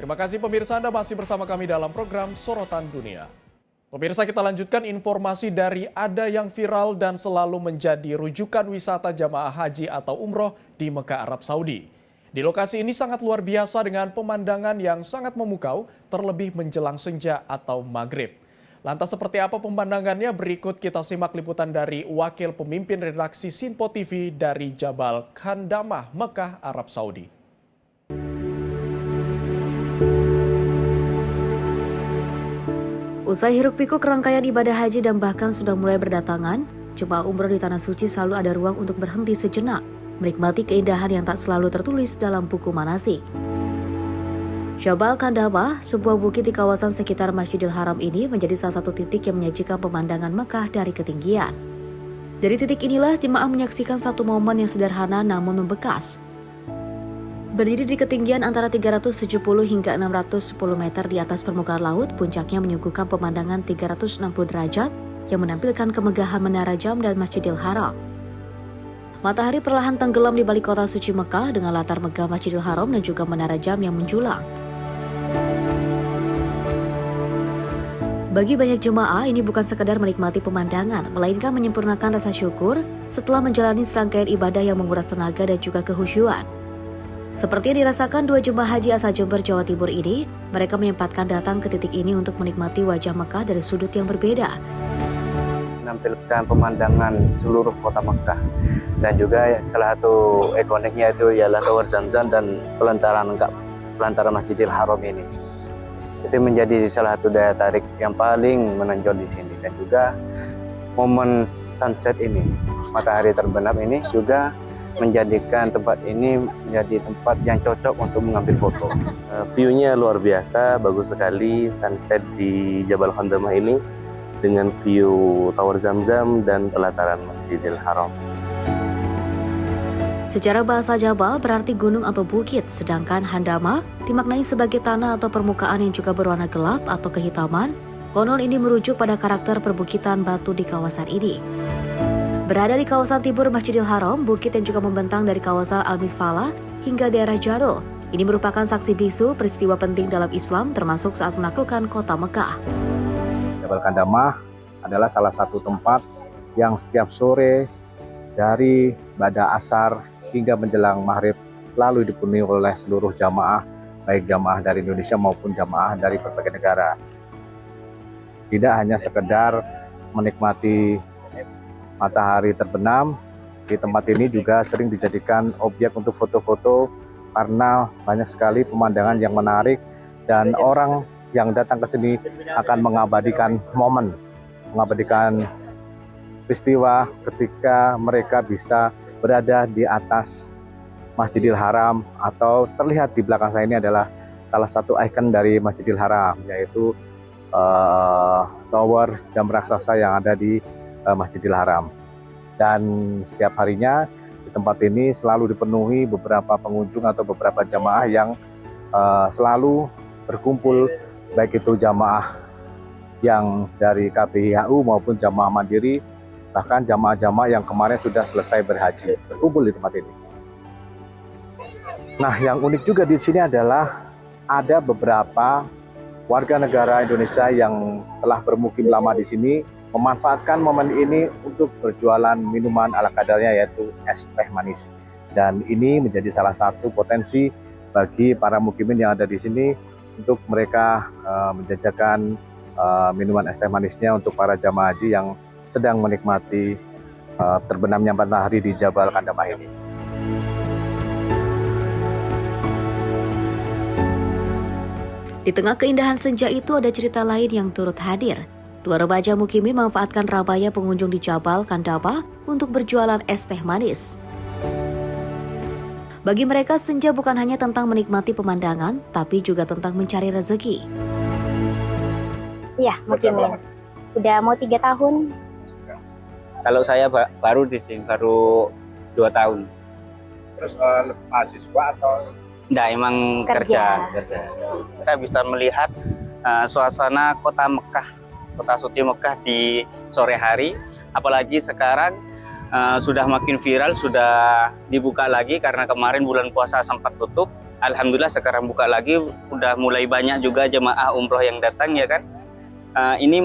Terima kasih pemirsa, Anda masih bersama kami dalam program Sorotan Dunia. Pemirsa, kita lanjutkan informasi dari ada yang viral dan selalu menjadi rujukan wisata jamaah haji atau umroh di Mekah, Arab Saudi. Di lokasi ini sangat luar biasa dengan pemandangan yang sangat memukau, terlebih menjelang senja atau maghrib. Lantas seperti apa pemandangannya? Berikut kita simak liputan dari Wakil Pemimpin Redaksi Sinpo TV dari Jabal Khandamah, Mekah, Arab Saudi. Usai hiruk-pikuk rangkaian ibadah haji dan bahkan sudah mulai berdatangan, jemaah umroh di Tanah Suci selalu ada ruang untuk berhenti sejenak, menikmati keindahan yang tak selalu tertulis dalam buku manasik. Jabal Khandamah, sebuah bukit di kawasan sekitar Masjidil Haram ini menjadi salah satu titik yang menyajikan pemandangan Mekah dari ketinggian. Dari titik inilah jemaah menyaksikan satu momen yang sederhana namun membekas. Berdiri di ketinggian antara 370 hingga 610 meter di atas permukaan laut, puncaknya menyuguhkan pemandangan 360 derajat yang menampilkan kemegahan Menara Jam dan Masjidil Haram. Matahari perlahan tenggelam di balik kota suci Mekah dengan latar megah Masjidil Haram dan juga Menara Jam yang menjulang. Bagi banyak jemaah, ini bukan sekedar menikmati pemandangan, melainkan menyempurnakan rasa syukur setelah menjalani serangkaian ibadah yang menguras tenaga dan juga kehusyuan. Seperti yang dirasakan dua jemaah haji asal Jember, Jawa Timur ini, mereka menyempatkan datang ke titik ini untuk menikmati wajah Mekah dari sudut yang berbeda. Menampilkan pemandangan seluruh kota Mekah dan juga salah satu ikoniknya itu ialah Tower Zamzam dan pelataran Masjidil Haram ini. Itu menjadi salah satu daya tarik yang paling menonjol di sini, dan juga momen sunset ini, matahari terbenam ini juga menjadikan tempat ini menjadi tempat yang cocok untuk mengambil foto. View-nya luar biasa, bagus sekali sunset di Jabal Khandamah ini. dengan view Tower Zamzam dan pelataran Masjidil Haram. Secara bahasa Jabal berarti gunung atau bukit, sedangkan Handama dimaknai sebagai tanah atau permukaan yang juga berwarna gelap atau kehitaman. Konon ini merujuk pada karakter perbukitan batu di kawasan ini. Berada di kawasan timur Masjidil Haram, bukit yang juga membentang dari kawasan Al-Misfalah hingga daerah Jarul. Ini merupakan saksi bisu peristiwa penting dalam Islam termasuk saat menaklukkan kota Mekah. Jabal Qandamah adalah salah satu tempat yang setiap sore dari ba'da asar hingga menjelang maghrib lalu dipenuhi oleh seluruh jamaah, baik jamaah dari Indonesia maupun jamaah dari berbagai negara. Tidak hanya sekedar menikmati matahari terbenam, di tempat ini juga sering dijadikan objek untuk foto-foto karena banyak sekali pemandangan yang menarik dan orang yang datang ke sini akan mengabadikan momen, mengabadikan peristiwa ketika mereka bisa berada di atas Masjidil Haram, atau terlihat di belakang saya ini adalah salah satu ikon dari Masjidil Haram, yaitu tower jam raksasa yang ada di Masjidil Haram. Dan setiap harinya di tempat ini selalu dipenuhi beberapa pengunjung atau beberapa jamaah yang selalu berkumpul, baik itu jamaah yang dari KPIHU maupun jamaah mandiri, bahkan jamaah-jamaah yang kemarin sudah selesai berhaji berkumpul di tempat ini. Nah, yang unik juga di sini adalah ada beberapa warga negara Indonesia yang telah bermukim lama di sini memanfaatkan momen ini untuk berjualan minuman ala kadarnya, yaitu es teh manis. Dan ini menjadi salah satu potensi bagi para mukimin yang ada di sini untuk mereka menjajakan minuman es teh manisnya untuk para jamaah haji yang sedang menikmati terbenamnya matahari di Jabal Qandamah ini. Di tengah keindahan senja itu ada cerita lain yang turut hadir. Dua remaja mukimin memanfaatkan ramainya pengunjung di Jabal Qandamah untuk berjualan es teh manis. Bagi mereka, senja bukan hanya tentang menikmati pemandangan, tapi juga tentang mencari rezeki. Iya, mukimin. Udah mau 3 tahun. Kalau saya baru di sini, baru 2 tahun. Terus mahasiswa atau? Enggak, emang kerja. Kita bisa melihat suasana kota Mekah, kota suci Mekah di sore hari. Apalagi sekarang sudah makin viral, sudah dibuka lagi karena kemarin bulan puasa sempat tutup. Alhamdulillah sekarang buka lagi, udah mulai banyak juga jemaah umroh yang datang, ya kan. Ini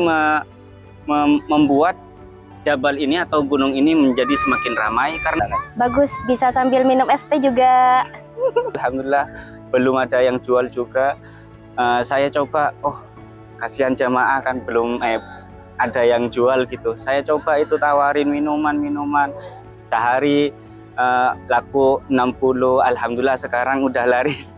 membuat Jabal ini atau gunung ini menjadi semakin ramai karena bagus, bisa sambil minum es teh juga. Alhamdulillah belum ada yang jual juga. Saya coba, kasihan jamaah kan belum ada yang jual gitu. Saya coba itu tawarin minuman. Sehari laku 60, alhamdulillah sekarang udah laris.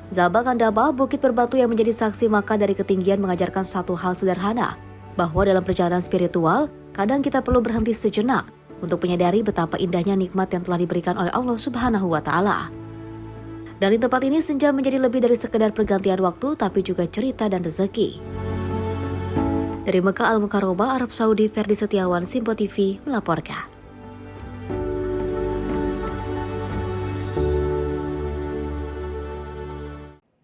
Jabal Qandamah, bukit berbatu yang menjadi saksi Makkah dari ketinggian, mengajarkan satu hal sederhana, bahwa dalam perjalanan spiritual, kadang kita perlu berhenti sejenak untuk menyadari betapa indahnya nikmat yang telah diberikan oleh Allah Subhanahu wa Ta'ala. Dan di tempat ini senja menjadi lebih dari sekedar pergantian waktu, tapi juga cerita dan rezeki. Dari Mekah Al-Mukarramah, Arab Saudi, Ferdi Setiawan, Simpo TV melaporkan.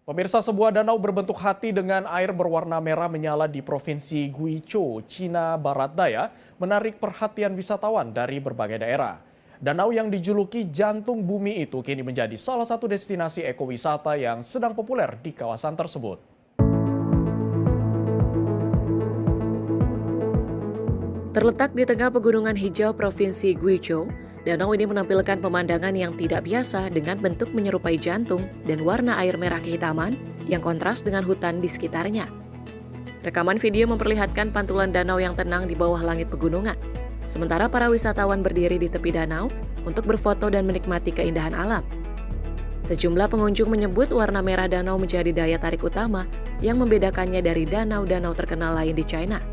Pemirsa, sebuah danau berbentuk hati dengan air berwarna merah menyala di Provinsi Guizhou, Cina Barat Daya, menarik perhatian wisatawan dari berbagai daerah. Danau yang dijuluki jantung bumi itu kini menjadi salah satu destinasi ekowisata yang sedang populer di kawasan tersebut. Terletak di tengah pegunungan hijau Provinsi Guizhou, danau ini menampilkan pemandangan yang tidak biasa dengan bentuk menyerupai jantung dan warna air merah kehitaman yang kontras dengan hutan di sekitarnya. Rekaman video memperlihatkan pantulan danau yang tenang di bawah langit pegunungan, sementara para wisatawan berdiri di tepi danau untuk berfoto dan menikmati keindahan alam. Sejumlah pengunjung menyebut warna merah danau menjadi daya tarik utama yang membedakannya dari danau-danau terkenal lain di China.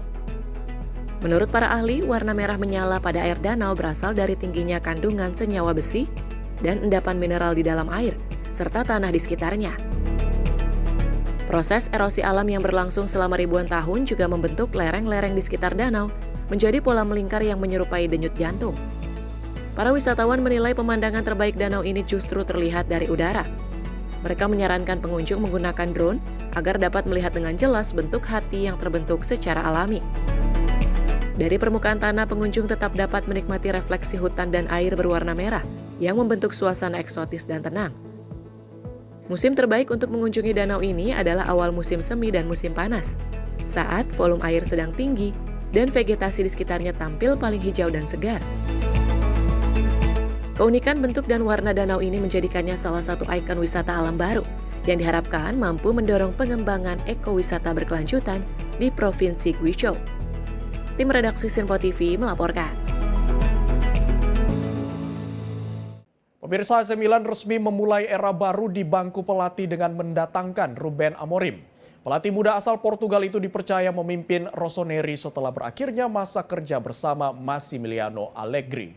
Menurut para ahli, warna merah menyala pada air danau berasal dari tingginya kandungan senyawa besi dan endapan mineral di dalam air, serta tanah di sekitarnya. Proses erosi alam yang berlangsung selama ribuan tahun juga membentuk lereng-lereng di sekitar danau menjadi pola melingkar yang menyerupai denyut jantung. Para wisatawan menilai pemandangan terbaik danau ini justru terlihat dari udara. Mereka menyarankan pengunjung menggunakan drone agar dapat melihat dengan jelas bentuk hati yang terbentuk secara alami. Dari permukaan tanah, pengunjung tetap dapat menikmati refleksi hutan dan air berwarna merah yang membentuk suasana eksotis dan tenang. Musim terbaik untuk mengunjungi danau ini adalah awal musim semi dan musim panas, saat volume air sedang tinggi dan vegetasi di sekitarnya tampil paling hijau dan segar. Keunikan bentuk dan warna danau ini menjadikannya salah satu ikon wisata alam baru yang diharapkan mampu mendorong pengembangan ekowisata berkelanjutan di Provinsi Guizhou. Tim redaksi Sinpo TV melaporkan. Pemirsa, AC Milan resmi memulai era baru di bangku pelatih dengan mendatangkan Ruben Amorim. Pelatih muda asal Portugal itu dipercaya memimpin Rossoneri setelah berakhirnya masa kerja bersama Massimiliano Allegri.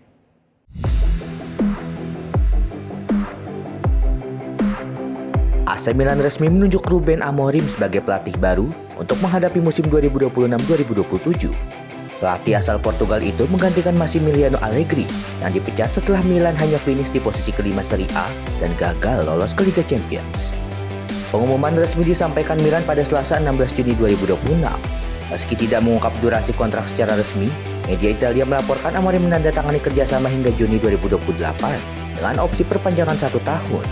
AC Milan resmi menunjuk Ruben Amorim sebagai pelatih baru untuk menghadapi musim 2026-2027. Pelatih asal Portugal itu menggantikan Massimiliano Allegri yang dipecat setelah Milan hanya finish di posisi kelima Serie A dan gagal lolos ke Liga Champions. Pengumuman resmi disampaikan Milan pada Selasa 16 Juni 2026. Meski tidak mengungkap durasi kontrak secara resmi, media Italia melaporkan Amorim menandatangani kerjasama hingga Juni 2028 dengan opsi perpanjangan 1 tahun.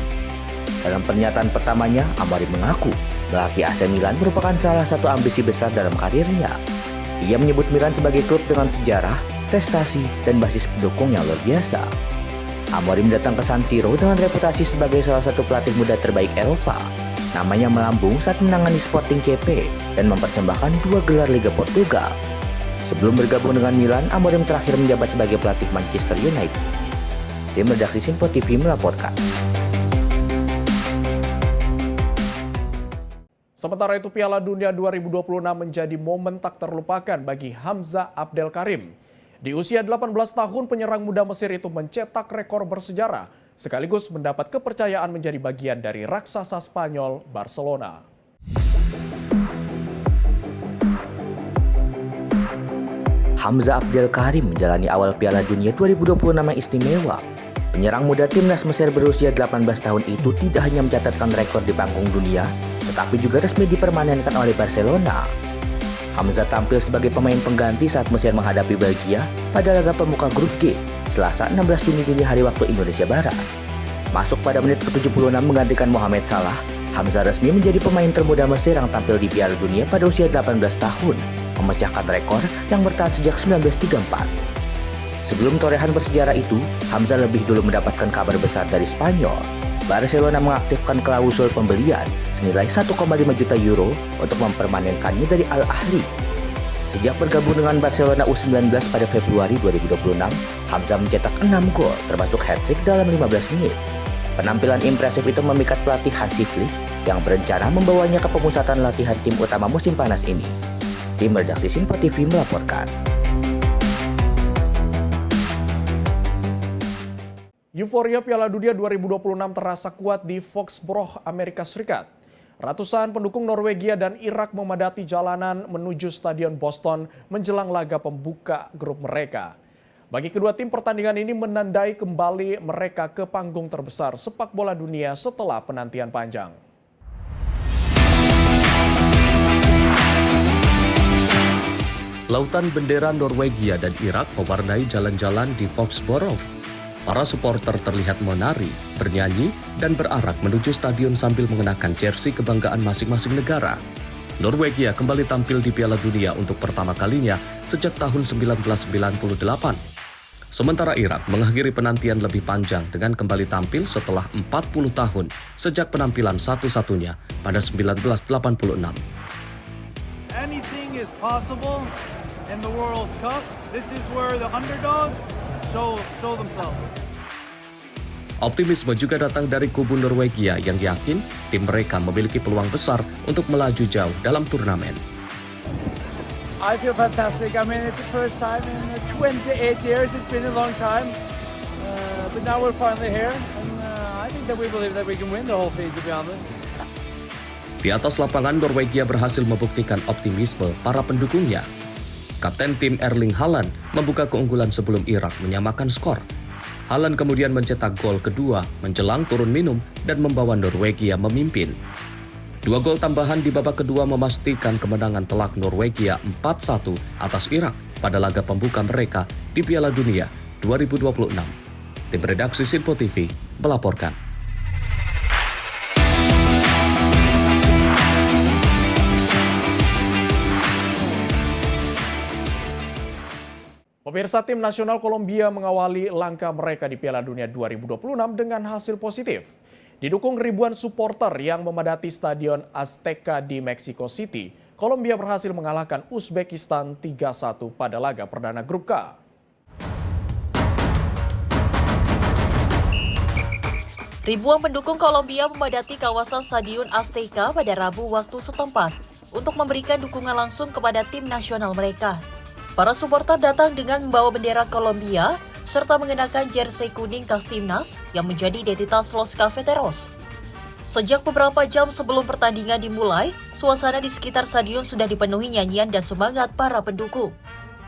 Dalam pernyataan pertamanya, Amorim mengaku melatih AC Milan merupakan salah satu ambisi besar dalam karirnya. Ia menyebut Milan sebagai klub dengan sejarah, prestasi, dan basis pendukung yang luar biasa. Amorim datang ke San Siro dengan reputasi sebagai salah satu pelatih muda terbaik Eropa. Namanya melambung saat menangani Sporting CP dan mempersembahkan 2 gelar Liga Portugal. Sebelum bergabung dengan Milan, Amorim terakhir menjabat sebagai pelatih Manchester United. Tim redaksi Sinpo TV melaporkan. Sementara itu, Piala Dunia 2026 menjadi momen tak terlupakan bagi Hamza Abdel Karim. Di usia 18 tahun, penyerang muda Mesir itu mencetak rekor bersejarah, sekaligus mendapat kepercayaan menjadi bagian dari raksasa Spanyol Barcelona. Hamza Abdel Karim menjalani awal Piala Dunia 2026 yang istimewa. Penyerang muda timnas Mesir berusia 18 tahun itu tidak hanya mencatatkan rekor di panggung dunia, tetapi juga resmi dipermanenkan oleh Barcelona. Hamza tampil sebagai pemain pengganti saat Mesir menghadapi Belgia pada laga pembuka grup G, Selasa 16 Juni dini hari waktu Indonesia Barat. Masuk pada menit ke-76 menggantikan Mohamed Salah, Hamza resmi menjadi pemain termuda Mesir yang tampil di Piala Dunia pada usia 18 tahun, memecahkan rekor yang bertahan sejak 1934. Sebelum torehan bersejarah itu, Hamza lebih dulu mendapatkan kabar besar dari Spanyol. Barcelona mengaktifkan klausul pembelian senilai 1,5 juta euro untuk mempermanenkannya dari Al Ahly. Sejak bergabung dengan Barcelona U19 pada Februari 2026, Hamza mencetak 6 gol termasuk hat-trick dalam 15 menit. Penampilan impresif itu memikat pelatih Hansi Flick yang berencana membawanya ke pemusatan latihan tim utama musim panas ini. Tim redaksi Sinpo TV melaporkan. Euforia Piala Dunia 2026 terasa kuat di Foxborough, Amerika Serikat. Ratusan pendukung Norwegia dan Irak memadati jalanan menuju Stadion Boston menjelang laga pembuka grup mereka. Bagi kedua tim, pertandingan ini menandai kembali mereka ke panggung terbesar sepak bola dunia setelah penantian panjang. Lautan bendera Norwegia dan Irak mewarnai jalan-jalan di Foxborough. Para supporter terlihat menari, bernyanyi, dan berarak menuju stadion sambil mengenakan jersey kebanggaan masing-masing negara. Norwegia kembali tampil di Piala Dunia untuk pertama kalinya sejak tahun 1998. Sementara Irak mengakhiri penantian lebih panjang dengan kembali tampil setelah 40 tahun sejak penampilan satu-satunya pada 1986. Anything is possible in the World Cup. This is where the underdogs show themselves. Optimisme juga datang dari kubu Norwegia yang yakin tim mereka memiliki peluang besar untuk melaju jauh dalam turnamen. I feel fantastic. I mean, it's the first time in 28 years. It's been a long time, but now we're finally here, and I think that we believe that we can win the whole thing. To be honest. Di atas lapangan, Norwegia berhasil membuktikan optimisme para pendukungnya. Kapten tim Erling Haaland membuka keunggulan sebelum Irak menyamakan skor. Haaland kemudian mencetak gol kedua menjelang turun minum dan membawa Norwegia memimpin. 2 gol tambahan di babak kedua memastikan kemenangan telak Norwegia 4-1 atas Irak pada laga pembuka mereka di Piala Dunia 2026. Tim redaksi Sinpo TV melaporkan. Pemirsa, tim nasional Kolombia mengawali langkah mereka di Piala Dunia 2026 dengan hasil positif. Didukung ribuan supporter yang memadati Stadion Azteca di Mexico City, Kolombia berhasil mengalahkan Uzbekistan 3-1 pada laga perdana grup K. Ribuan pendukung Kolombia memadati kawasan Stadion Azteca pada Rabu waktu setempat untuk memberikan dukungan langsung kepada tim nasional mereka. Para supporter datang dengan membawa bendera Kolombia serta mengenakan jersey kuning khas timnas yang menjadi identitas Los Cafeteros. Sejak beberapa jam sebelum pertandingan dimulai, suasana di sekitar stadion sudah dipenuhi nyanyian dan semangat para pendukung.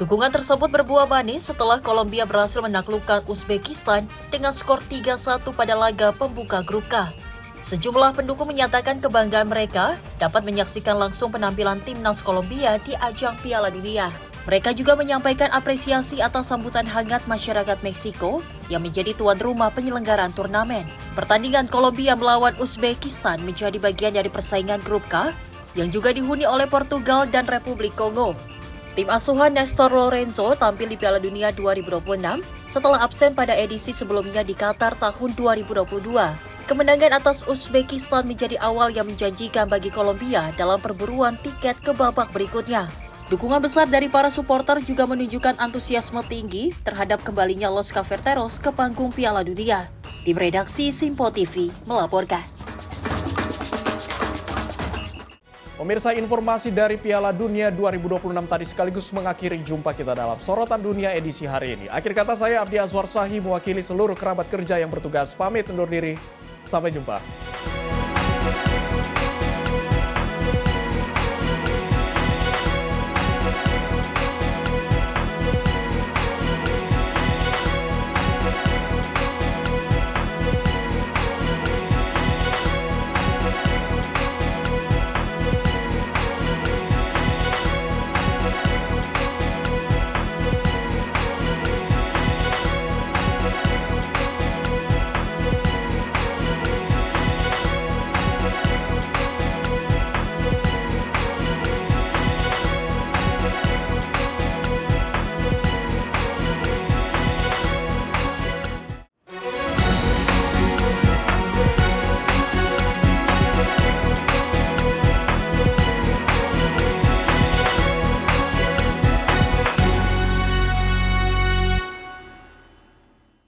Dukungan tersebut berbuah manis setelah Kolombia berhasil menaklukkan Uzbekistan dengan skor 3-1 pada laga pembuka grup K. Sejumlah pendukung menyatakan kebanggaan mereka dapat menyaksikan langsung penampilan timnas Kolombia di ajang Piala Dunia. Mereka juga menyampaikan apresiasi atas sambutan hangat masyarakat Meksiko yang menjadi tuan rumah penyelenggaraan turnamen. Pertandingan Kolombia melawan Uzbekistan menjadi bagian dari persaingan grup K yang juga dihuni oleh Portugal dan Republik Kongo. Tim asuhan Nestor Lorenzo tampil di Piala Dunia 2026 setelah absen pada edisi sebelumnya di Qatar tahun 2022. Kemenangan atas Uzbekistan menjadi awal yang menjanjikan bagi Kolombia dalam perburuan tiket ke babak berikutnya. Dukungan besar dari para supporter juga menunjukkan antusiasme tinggi terhadap kembalinya Los Cafeteros ke panggung Piala Dunia. Tim redaksi Sinpo TV melaporkan. Pemirsa, informasi dari Piala Dunia 2026 tadi sekaligus mengakhiri jumpa kita dalam Sorotan Dunia edisi hari ini. Akhir kata, saya Abdi Azwar Shahi mewakili seluruh kerabat kerja yang bertugas pamit undur diri. Sampai jumpa.